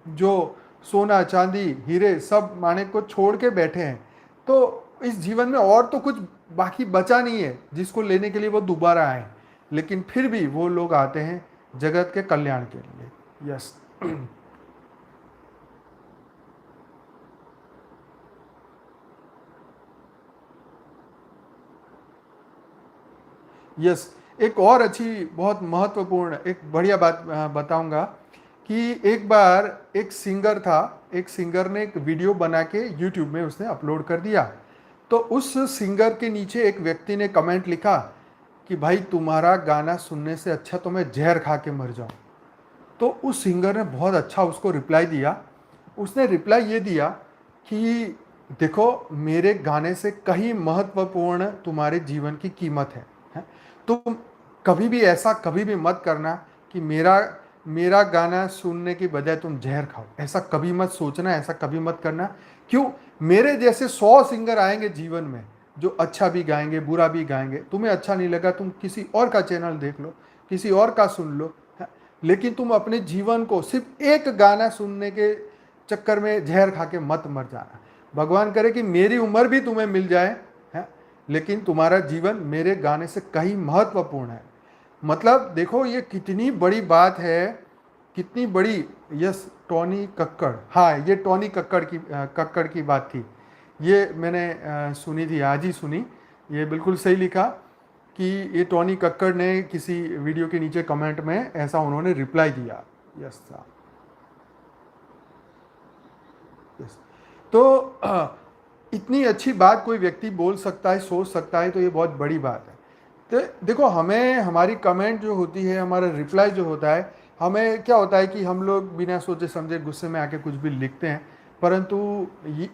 जो सोना चांदी हीरे सब माने को छोड़ के बैठे हैं। तो इस जीवन में और तो कुछ बाकी बचा नहीं है जिसको लेने के लिए वो दोबारा आए, लेकिन फिर भी वो लोग आते हैं जगत के कल्याण के लिए। यस। यस, एक और अच्छी बहुत महत्वपूर्ण एक बढ़िया बात बताऊंगा कि एक बार एक सिंगर था, एक सिंगर ने एक वीडियो बना के यूट्यूब में उसने अपलोड कर दिया। तो उस सिंगर के नीचे एक व्यक्ति ने कमेंट लिखा कि भाई तुम्हारा गाना सुनने से अच्छा तो मैं जहर खा के मर जाऊं। तो उस सिंगर ने बहुत अच्छा उसको रिप्लाई दिया। उसने रिप्लाई ये दिया कि देखो मेरे गाने से कहीं महत्वपूर्ण तुम्हारे जीवन की कीमत है? तुम कभी भी ऐसा कभी भी मत करना कि मेरा मेरा गाना सुनने की बजाय तुम जहर खाओ। ऐसा कभी मत सोचना, ऐसा कभी मत करना। क्यों? मेरे जैसे 100 सिंगर आएंगे जीवन में जो अच्छा भी गाएंगे बुरा भी गाएंगे। तुम्हें अच्छा नहीं लगा तुम किसी और का चैनल देख लो, किसी और का सुन लो, लेकिन तुम अपने जीवन को सिर्फ एक गाना सुनने के चक्कर में जहर खा के मत मर जाना। भगवान करे कि मेरी उम्र भी तुम्हें मिल जाए, है, लेकिन तुम्हारा जीवन मेरे गाने से कहीं महत्वपूर्ण है। मतलब देखो ये कितनी बड़ी बात है, कितनी बड़ी। यस, टोनी कक्कड़, हाँ ये टोनी कक्कड़ की बात थी। ये मैंने सुनी थी, आज ही सुनी। ये बिल्कुल सही लिखा कि ये टोनी कक्कड़ ने किसी वीडियो के नीचे कमेंट में ऐसा उन्होंने रिप्लाई दिया। यस साहब, यस। तो इतनी अच्छी बात कोई व्यक्ति बोल सकता है, सोच सकता है, तो ये बहुत बड़ी बात है। तो देखो हमें हमारी कमेंट जो होती है, हमारा रिप्लाई जो होता है, हमें क्या होता है कि हम लोग बिना सोचे समझे गुस्से में आके कुछ भी लिखते हैं। परंतु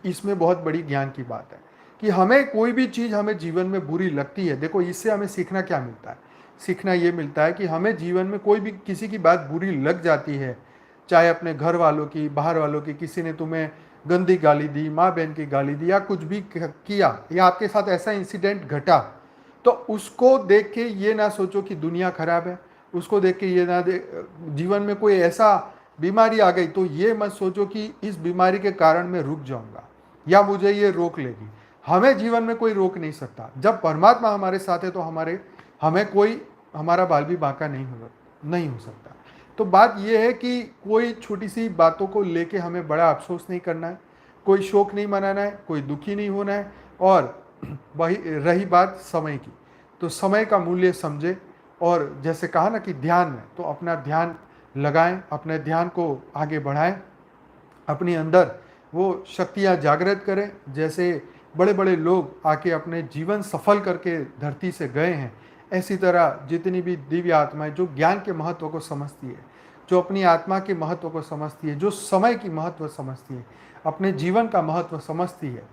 इसमें बहुत बड़ी ज्ञान की बात है कि हमें कोई भी चीज़ हमें जीवन में बुरी लगती है, देखो इससे हमें सीखना क्या मिलता है? सीखना ये मिलता है कि हमें जीवन में कोई भी किसी की बात बुरी लग जाती है, चाहे अपने घर वालों की, बाहर वालों की, किसी ने तुम्हें गंदी गाली दी, माँ बहन की गाली दी, या कुछ भी किया, या आपके साथ ऐसा इंसिडेंट घटा, तो उसको देख के ये ना सोचो कि दुनिया खराब है। उसको देख के ये ना जीवन में कोई ऐसा बीमारी आ गई तो ये मत सोचो कि इस बीमारी के कारण मैं रुक जाऊंगा या मुझे ये रोक लेगी। हमें जीवन में कोई रोक नहीं सकता। जब परमात्मा हमारे साथ है तो हमें कोई हमारा बाल भी बांका नहीं हो सकता। तो बात यह है कि कोई छोटी सी बातों को लेके हमें बड़ा अफसोस नहीं करना है, कोई शोक नहीं मनाना है, कोई दुखी नहीं होना है। और वही रही बात समय की, तो समय का मूल्य समझे। और जैसे कहा ना कि ध्यान में, तो अपना ध्यान लगाएं, अपने ध्यान को आगे बढ़ाएं, अपने अंदर वो शक्तियाँ जागृत करें। जैसे बड़े बड़े लोग आके अपने जीवन सफल करके धरती से गए हैं, ऐसी तरह जितनी भी दिव्य आत्माएं जो ज्ञान के महत्व को समझती है, जो अपनी आत्मा के महत्व को समझती है, जो समय की महत्व समझती है, अपने जीवन का महत्व समझती है,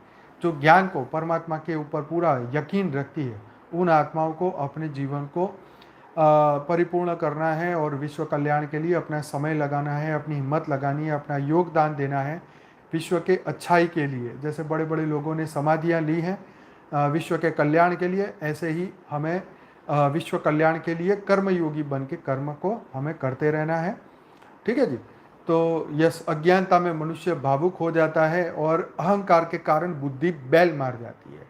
जो ज्ञान को, परमात्मा के ऊपर पूरा यकीन रखती है, उन आत्माओं को अपने जीवन को परिपूर्ण करना है और विश्व कल्याण के लिए अपना समय लगाना है, अपनी हिम्मत लगानी है, अपना योगदान देना है विश्व के अच्छाई के लिए। जैसे बड़े बड़े लोगों ने समाधियाँ ली हैं विश्व के कल्याण के लिए, ऐसे ही हमें विश्व कल्याण के लिए कर्मयोगी बन के कर्म को हमें करते रहना है। ठीक है जी। तो यस, अज्ञानता में मनुष्य भावुक हो जाता है और अहंकार के कारण बुद्धि बैल मार जाती है।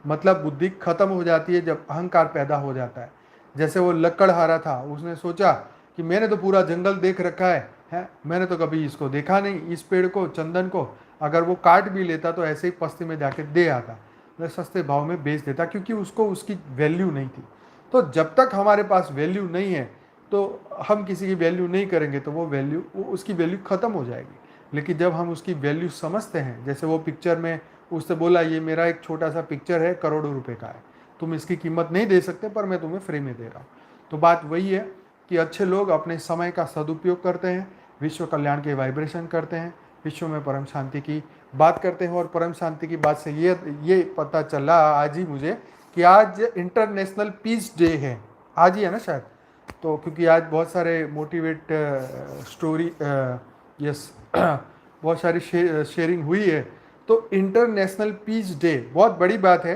मतलब बुद्धि खत्म हो जाती है जब अहंकार पैदा हो जाता है। जैसे वो लकड़हारा था, उसने सोचा कि मैंने तो पूरा जंगल देख रखा है, मैंने तो कभी इसको देखा नहीं, इस पेड़ को, चंदन को। अगर वो काट भी लेता तो ऐसे ही पस्ती में जाके दे आता, मतलब सस्ते भाव में बेच देता, क्योंकि उसको उसकी वैल्यू नहीं थी। तो जब तक हमारे पास वैल्यू नहीं है तो हम किसी की वैल्यू नहीं करेंगे, तो वो उसकी वैल्यू खत्म हो जाएगी। लेकिन जब हम उसकी वैल्यू समझते हैं, जैसे वो पिक्चर में उससे बोला ये मेरा एक छोटा सा पिक्चर है, करोड़ों रुपए का है, तुम इसकी कीमत नहीं दे सकते पर मैं तुम्हें फ्री में दे रहा हूँ। तो बात वही है कि अच्छे लोग अपने समय का सदुपयोग करते हैं, विश्व कल्याण के वाइब्रेशन करते हैं, विश्व में परम शांति की बात करते हैं। और परम शांति की बात से ये पता चला आज ही मुझे कि आज इंटरनेशनल पीस डे है। आज ही है ना शायद। तो क्योंकि आज बहुत सारे मोटिवेट स्टोरी यस बहुत सारी शेयरिंग हुई है। तो इंटरनेशनल पीस डे बहुत बड़ी बात है।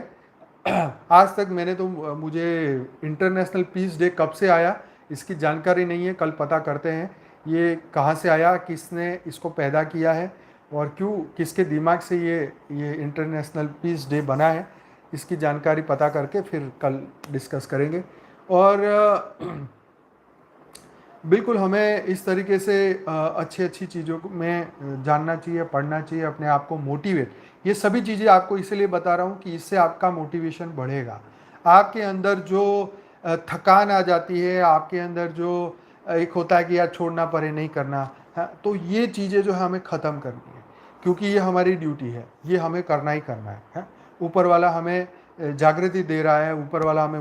आज तक मैंने तो मुझे इंटरनेशनल पीस डे कब से आया इसकी जानकारी नहीं है। कल पता करते हैं ये कहाँ से आया, किसने इसको पैदा किया है और क्यों, किसके दिमाग से ये इंटरनेशनल पीस डे बना है, इसकी जानकारी पता करके फिर कल डिस्कस करेंगे। और बिल्कुल हमें इस तरीके से अच्छी अच्छी चीज़ों में जानना चाहिए, पढ़ना चाहिए, अपने आप को मोटिवेट। ये सभी चीज़ें आपको इसलिए बता रहा हूँ कि इससे आपका मोटिवेशन बढ़ेगा। आपके अंदर जो थकान आ जाती है, आपके अंदर जो एक होता है कि यार छोड़ना पड़े, नहीं करना है, तो ये चीज़ें जो है हमें ख़त्म करनी है, क्योंकि ये हमारी ड्यूटी है, ये हमें करना ही करना है। ऊपर वाला हमें जागृति दे रहा है, ऊपर वाला हमें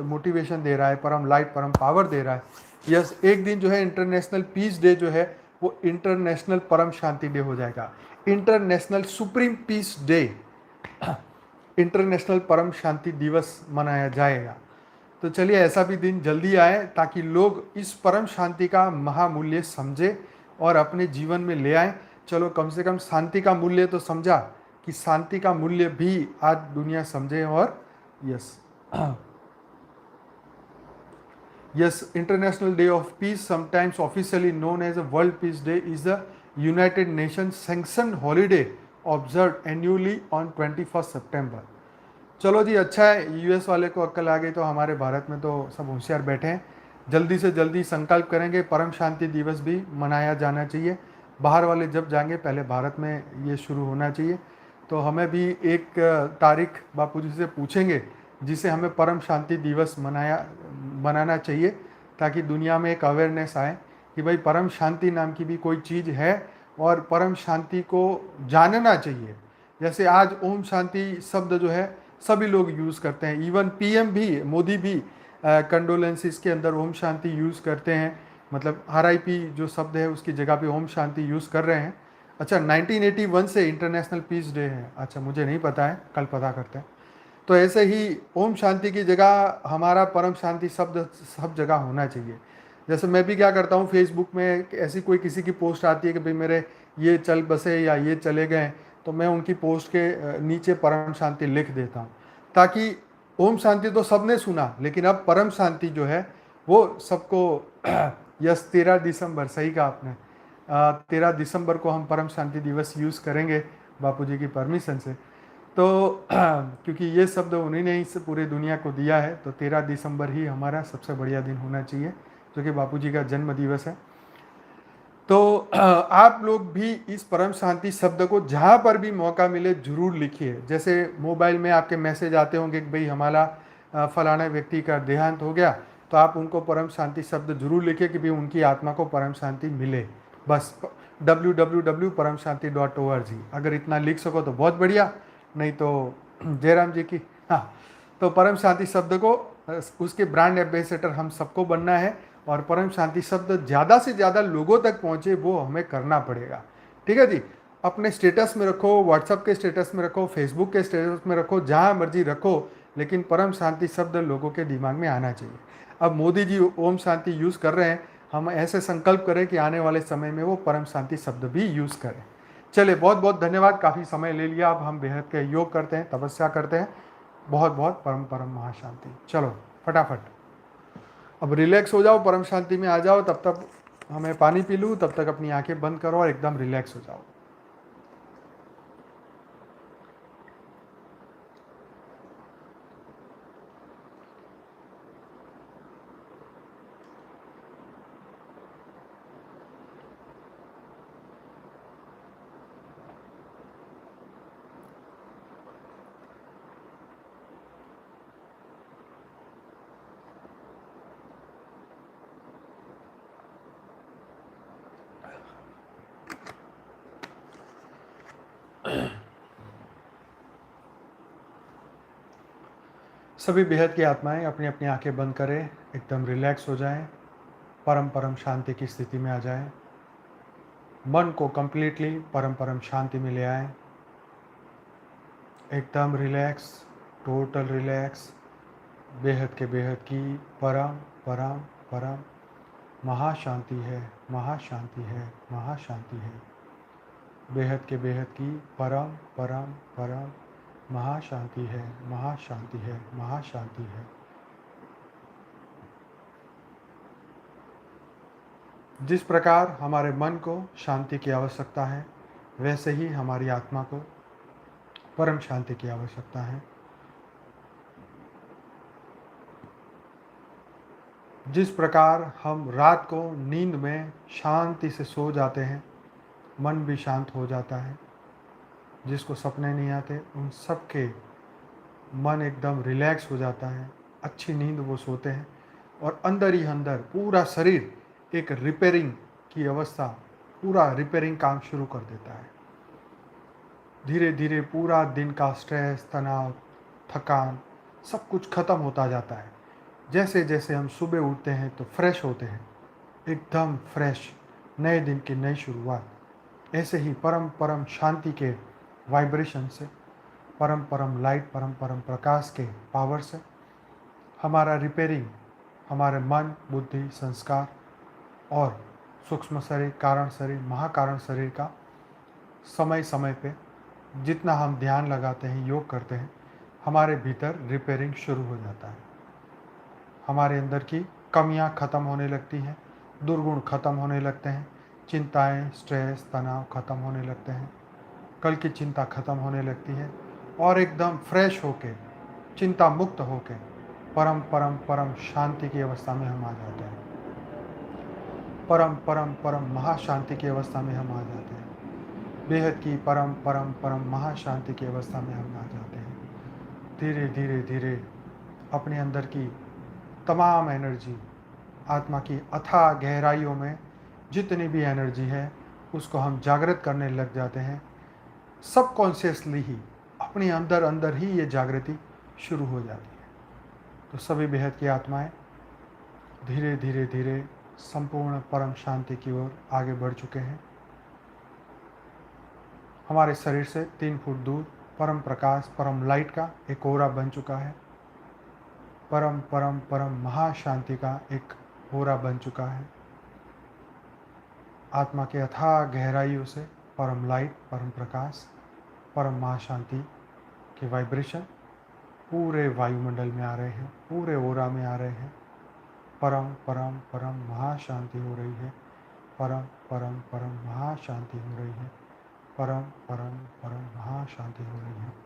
मोटिवेशन दे रहा है, परम लाइट परम पावर दे रहा है। यस, एक दिन जो है इंटरनेशनल पीस डे जो है वो इंटरनेशनल परम शांति डे हो जाएगा, international supreme peace day, international परम शांति दिवस मनाया जाएगा। तो चलिए ऐसा भी दिन जल्दी आए ताकि लोग इस परम शांति का महामूल्य समझे और अपने जीवन में ले आए। चलो कम से कम शांति का मूल्य तो समझा, कि शांति का मूल्य भी आज दुनिया समझे। और yes Yes, International Day of Peace, sometimes officially known as a World Peace Day, is the United Nations sanctioned holiday observed annually on 21st September. चलो जी, अच्छा है यूएस वाले को अक्ल आ गई, तो हमारे भारत में तो सब होशियार बैठे हैं। जल्दी से जल्दी संकल्प करेंगे, परम शांति दिवस भी मनाया जाना चाहिए। बाहर वाले जब जाएंगे पहले भारत में ये शुरू होना चाहिए। तो हमें भी एक तारीख बापूजी से पूछेंगे जिसे हमें परम शांति दिवस मनाना चाहिए, ताकि दुनिया में एक अवेयरनेस आए कि भाई परम शांति नाम की भी कोई चीज़ है और परम शांति को जानना चाहिए। जैसे आज ओम शांति शब्द जो है सभी लोग यूज़ करते हैं, इवन पीएम भी, मोदी भी कंडोलेंसेस के अंदर ओम शांति यूज़ करते हैं। मतलब आरआईपी जो शब्द है उसकी जगह पे ओम शांति यूज़ कर रहे हैं। अच्छा, 1981 से इंटरनेशनल पीस डे है। अच्छा, मुझे नहीं पता है, कल पता करते हैं। तो ऐसे ही ओम शांति की जगह हमारा परम शांति शब्द सब जगह होना चाहिए। जैसे मैं भी क्या करता हूँ, फेसबुक में ऐसी कोई किसी की पोस्ट आती है कि भाई मेरे ये चल बसे या ये चले गए, तो मैं उनकी पोस्ट के नीचे परम शांति लिख देता हूँ, ताकि ओम शांति तो सबने सुना, लेकिन अब परम शांति जो है वो सबको यस 13 दिसंबर, सही कहा आपने, 13 दिसंबर को हम परम शांति दिवस यूज़ करेंगे बापूजी की परमिशन से। तो क्योंकि ये शब्द उन्हीं ने इस पूरे दुनिया को दिया है, तो 13 दिसंबर ही हमारा सबसे बढ़िया दिन होना चाहिए, जो कि बापूजी का जन्म दिवस है। तो आप लोग भी इस परम शांति शब्द को जहाँ पर भी मौका मिले जरूर लिखिए। जैसे मोबाइल में आपके मैसेज आते होंगे कि भाई हमारा फलाना व्यक्ति का देहांत हो गया, तो आप उनको परम शांति शब्द जरूर लिखिए कि भाई उनकी आत्मा को परम शांति मिले। बस www.paramshanti.org, अगर इतना लिख सको तो बहुत बढ़िया, नहीं तो जयराम जी की। हाँ, तो परम शांति शब्द को उसके ब्रांड एम्बेसडर हम सबको बनना है, और परम शांति शब्द ज़्यादा से ज़्यादा लोगों तक पहुँचे वो हमें करना पड़ेगा। ठीक है जी, अपने स्टेटस में रखो, व्हाट्सअप के स्टेटस में रखो, फेसबुक के स्टेटस में रखो, जहाँ मर्जी रखो, लेकिन परम शांति शब्द लोगों के दिमाग में आना चाहिए। अब मोदी जी ओम शांति यूज़ कर रहे हैं, हम ऐसे संकल्प करें कि आने वाले समय में वो परम शांति शब्द भी यूज़ करें। चलिए, बहुत बहुत धन्यवाद, काफ़ी समय ले लिया। अब हम बेहद के योग करते हैं, तपस्या करते हैं। बहुत बहुत परम परम महाशांति। चलो फटाफट अब रिलैक्स हो जाओ, परम शांति में आ जाओ। तब तक हमें पानी पी लूँ, तब तक अपनी आंखें बंद करो और एकदम रिलैक्स हो जाओ। सभी बेहद की आत्माएं अपनी अपनी आंखें बंद करें, एकदम रिलैक्स हो जाएं, परम परम शांति की स्थिति में आ जाएं। मन को कंप्लीटली परम परम शांति में ले आएं, एकदम रिलैक्स, टोटल रिलैक्स। बेहद के बेहद की परम परम परम महाशांति है, महाशांति है, महाशांति है। बेहद के बेहद की परम परम परम महाशांति है, महाशांति है, महाशांति है। जिस प्रकार हमारे मन को शांति की आवश्यकता है, वैसे ही हमारी आत्मा को परम शांति की आवश्यकता है। जिस प्रकार हम रात को नींद में शांति से सो जाते हैं, मन भी शांत हो जाता है। जिसको सपने नहीं आते उन सब के मन एकदम रिलैक्स हो जाता है, अच्छी नींद वो सोते हैं और अंदर ही अंदर पूरा शरीर एक रिपेयरिंग की अवस्था, पूरा रिपेयरिंग काम शुरू कर देता है। धीरे धीरे पूरा दिन का स्ट्रेस, तनाव, थकान सब कुछ खत्म होता जाता है। जैसे जैसे हम सुबह उठते हैं तो फ्रेश होते हैं, एकदम फ्रेश, नए दिन की नई शुरुआत। ऐसे ही परम परम शांति के वाइब्रेशन से, परम परम लाइट, परम परम प्रकाश के पावर से हमारा रिपेयरिंग, हमारे मन, बुद्धि, संस्कार और सूक्ष्म शरीर, कारण शरीर, महाकारण शरीर का समय समय पे जितना हम ध्यान लगाते हैं, योग करते हैं, हमारे भीतर रिपेयरिंग शुरू हो जाता है। हमारे अंदर की कमियां खत्म होने लगती हैं, दुर्गुण खत्म होने लगते हैं, चिंताएं, स्ट्रेस, तनाव खत्म होने लगते हैं, कल की चिंता खत्म होने लगती है और एकदम फ्रेश होके, चिंता मुक्त होके परम परम परम शांति की अवस्था में हम आ जाते हैं। परम परम परम महाशांति की अवस्था में हम आ जाते हैं। बेहद की परम परम परम महाशांति की अवस्था में हम आ जाते हैं। धीरे धीरे धीरे अपने अंदर की तमाम एनर्जी, आत्मा की अथाह गहराइयों में जितनी भी एनर्जी है, उसको हम जागृत करने लग जाते हैं। सबकॉन्शियसली ही अपने अंदर अंदर ही ये जागृति शुरू हो जाती है। तो सभी बेहद की आत्माएं धीरे धीरे धीरे संपूर्ण परम शांति की ओर आगे बढ़ चुके हैं। हमारे शरीर से 3 फुट दूर परम प्रकाश, परम लाइट का एक ओरा बन चुका है। परम परम परम महाशांति का एक ओरा बन चुका है। आत्मा के अथाह गहराइयों से परम लाइट, परम प्रकाश, परम महाशांति के वाइब्रेशन पूरे वायुमंडल में आ रहे हैं, पूरे ओरा में आ रहे हैं। परम परम परम महाशांति हो रही है, परम परम परम महाशांति हो रही है, परम परम परम महाशांति हो रही है।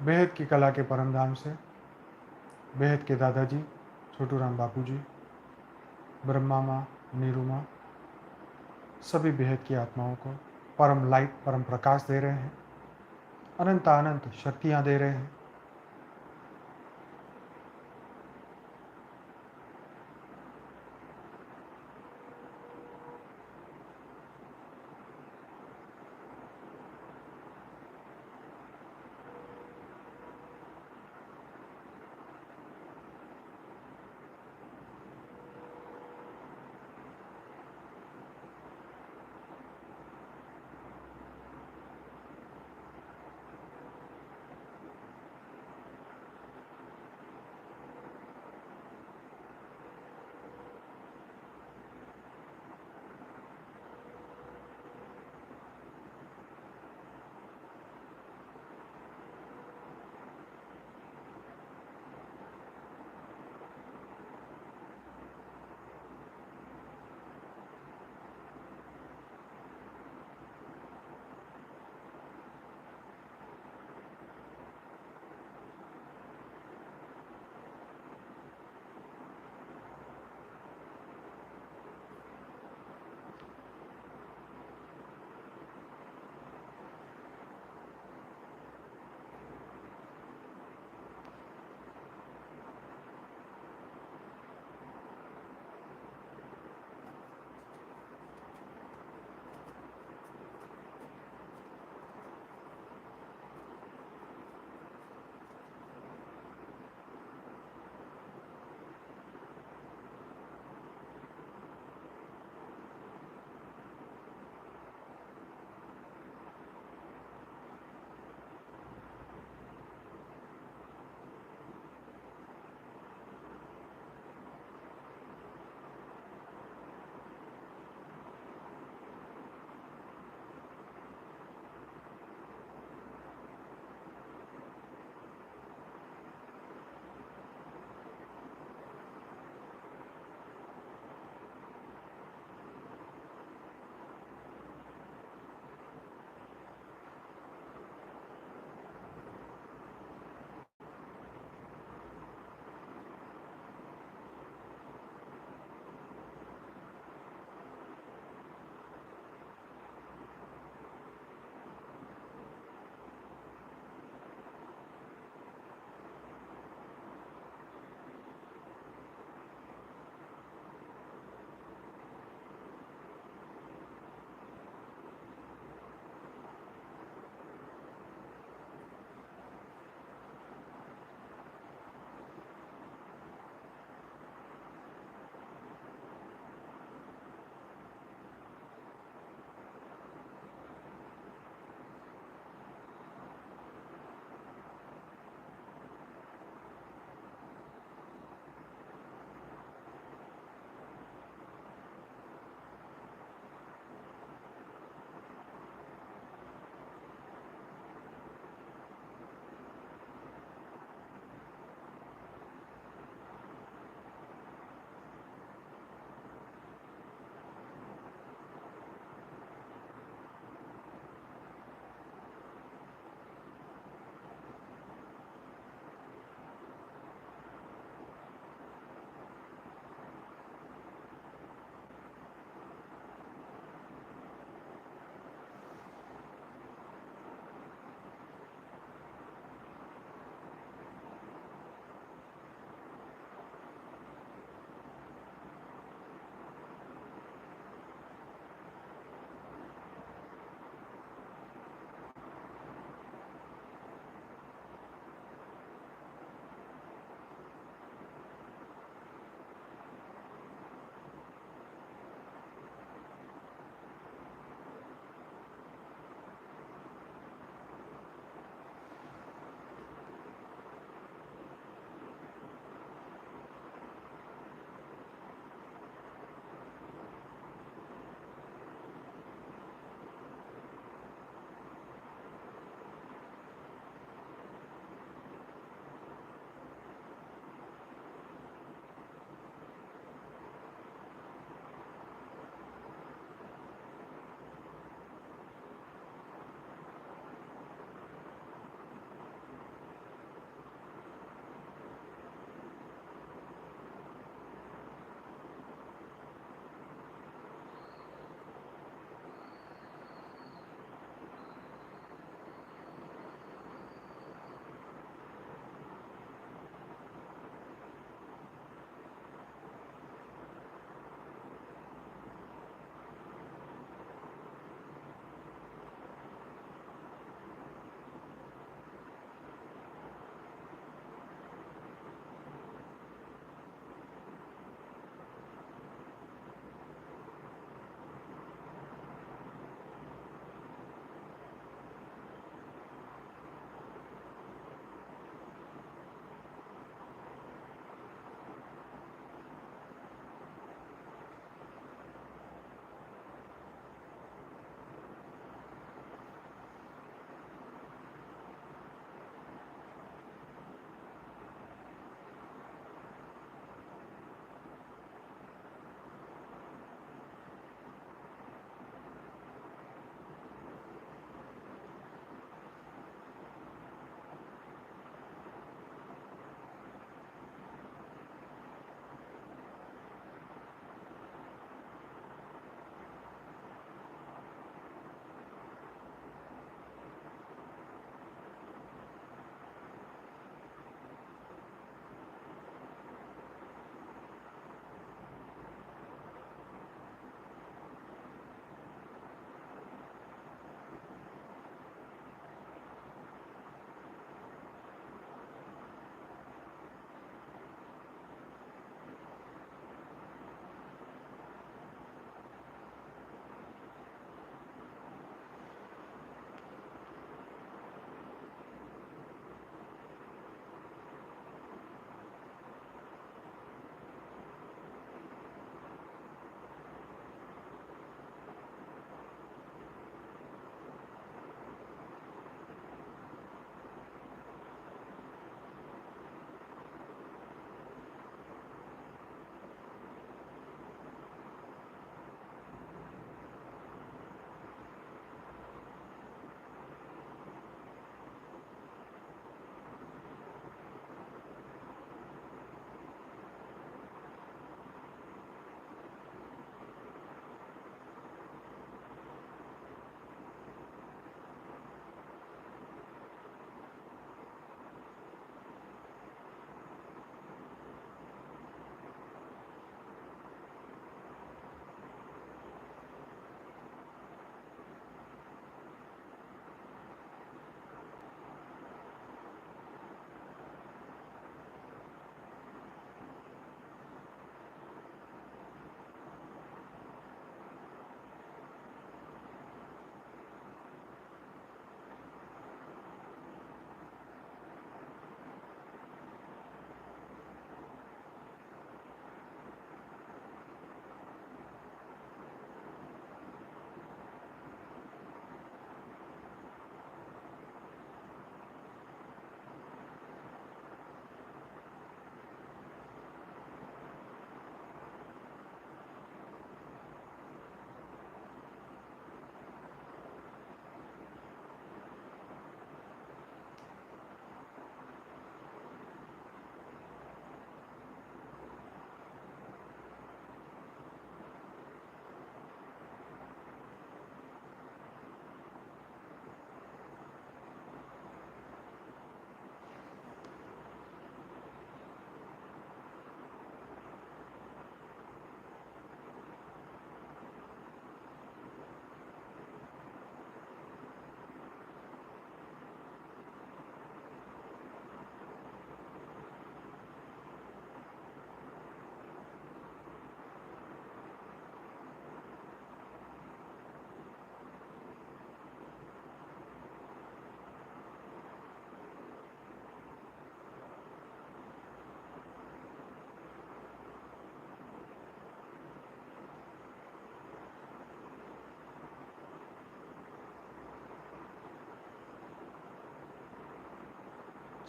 बेहद की कला के परम धाम से बेहद के दादाजी छोटू राम बापू जी, ब्रह्मा माँ, नीरू माँ, सभी बेहद की आत्माओं को परम लाइट, परम प्रकाश दे रहे हैं, अनंत अनंत शक्तियाँ दे रहे हैं।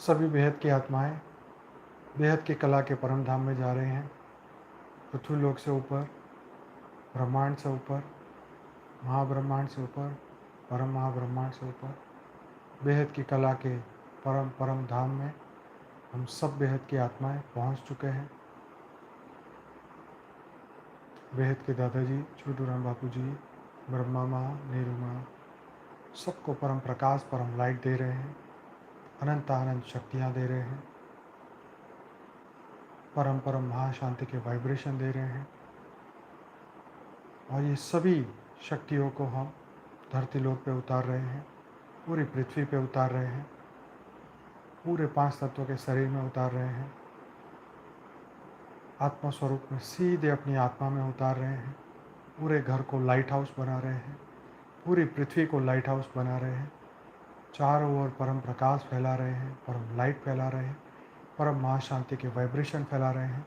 सभी बेहद की आत्माएं बेहद की कला के परम धाम में जा रहे हैं। पृथ्वी लोक से ऊपर, ब्रह्मांड से ऊपर, महाब्रह्मांड से ऊपर, परम महाब्रह्मांड से ऊपर, बेहद की कला के परम परम धाम में हम सब बेहद की आत्माएं पहुंच चुके हैं। बेहद के दादाजी, छोटू राम बापू जी, ब्रह्मा माँ, नीरू माँ, सबको परम प्रकाश, परम लाइट दे रहे हैं, अनंत अनंत शक्तियाँ दे रहे हैं, परम परम महाशांति के वाइब्रेशन दे रहे हैं। और ये सभी शक्तियों को हम धरती लोक पे उतार रहे हैं, पूरी पृथ्वी पे उतार रहे हैं, पूरे 5 तत्वों के शरीर में उतार रहे हैं, आत्मा स्वरूप में सीधे अपनी आत्मा में उतार रहे हैं, पूरे घर को लाइट हाउस बना रहे हैं, पूरी पृथ्वी को लाइट हाउस बना रहे हैं, चारों ओर परम प्रकाश फैला रहे हैं, परम लाइट फैला रहे हैं, परम महाशांति के वाइब्रेशन फैला रहे हैं।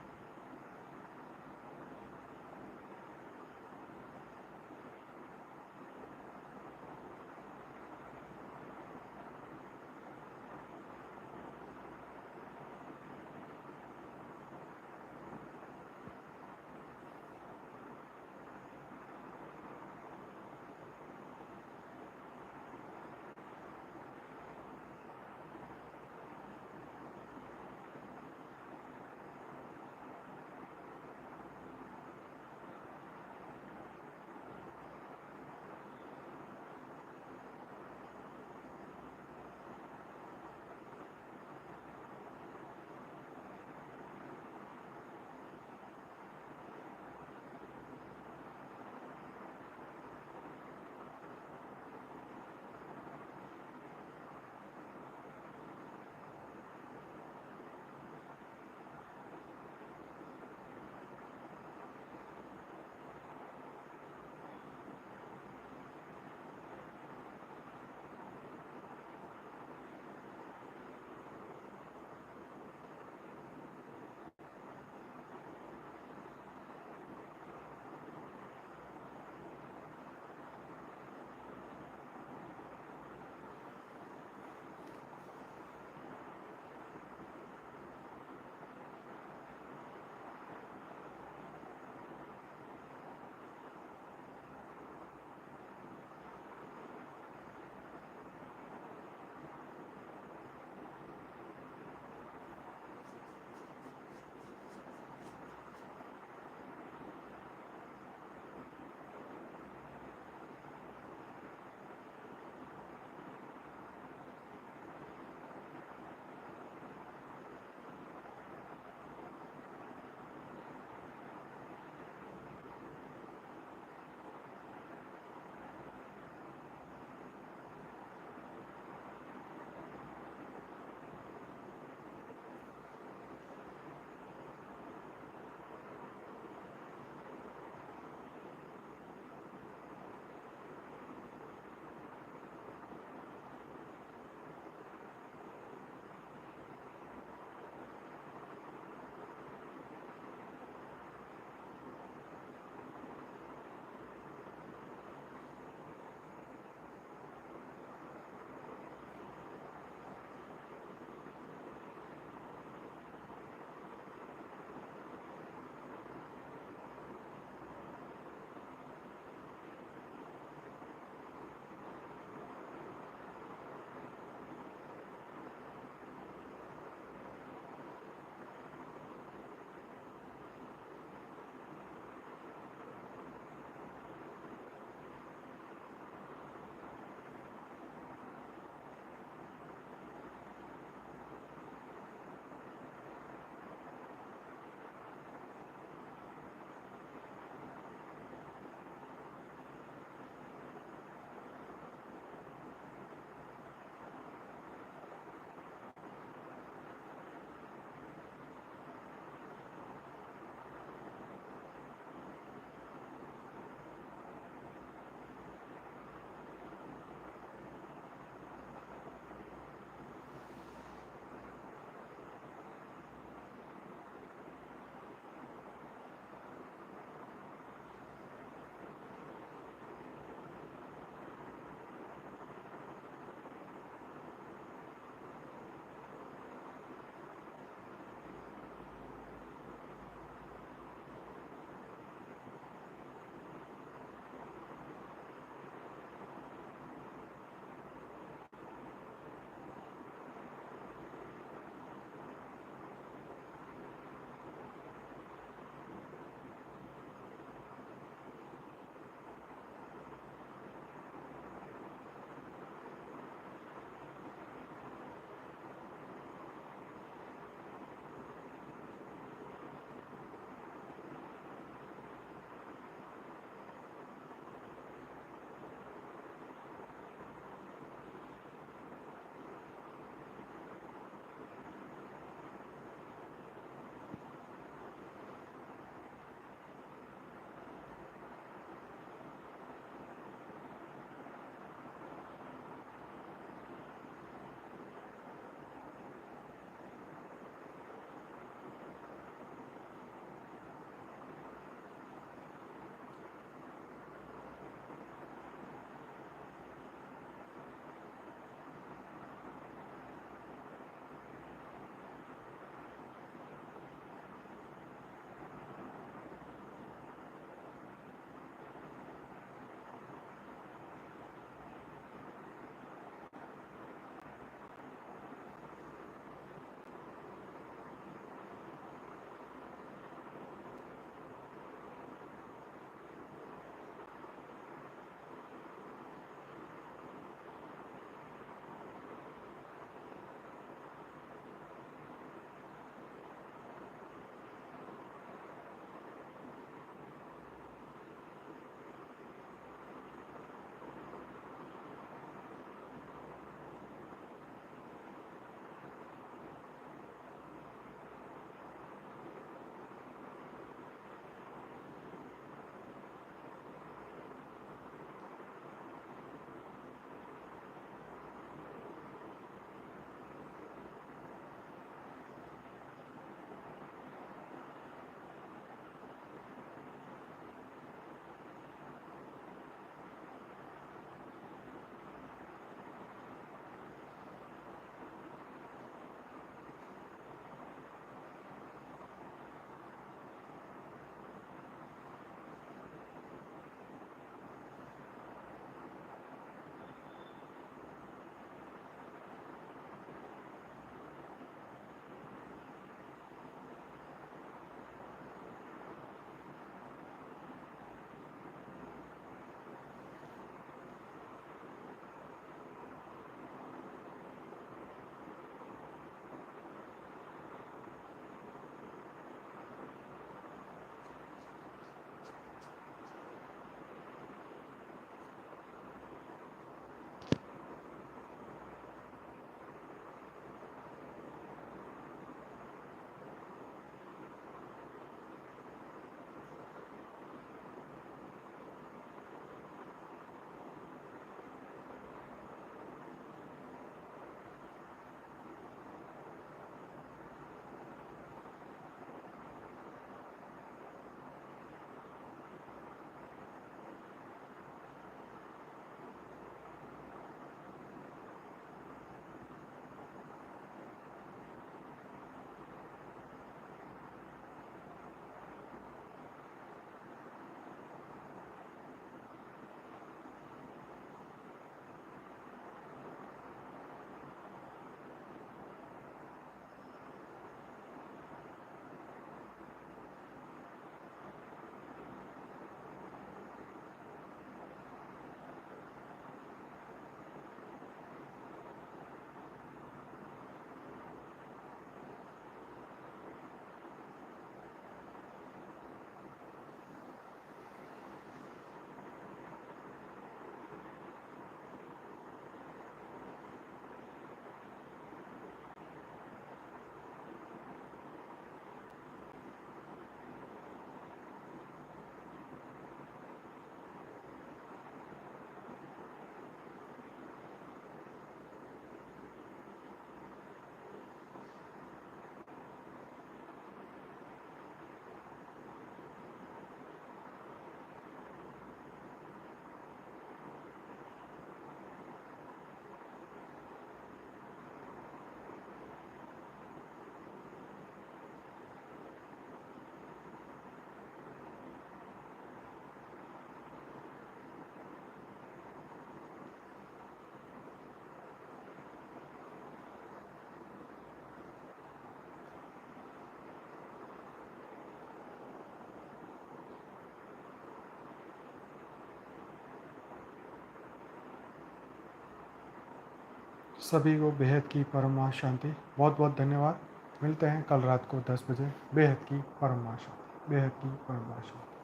सभी को बेहद की परम शांति। बहुत बहुत धन्यवाद। मिलते हैं कल रात को 10 बजे। बेहद की परम शांति, बेहद की परम शांति।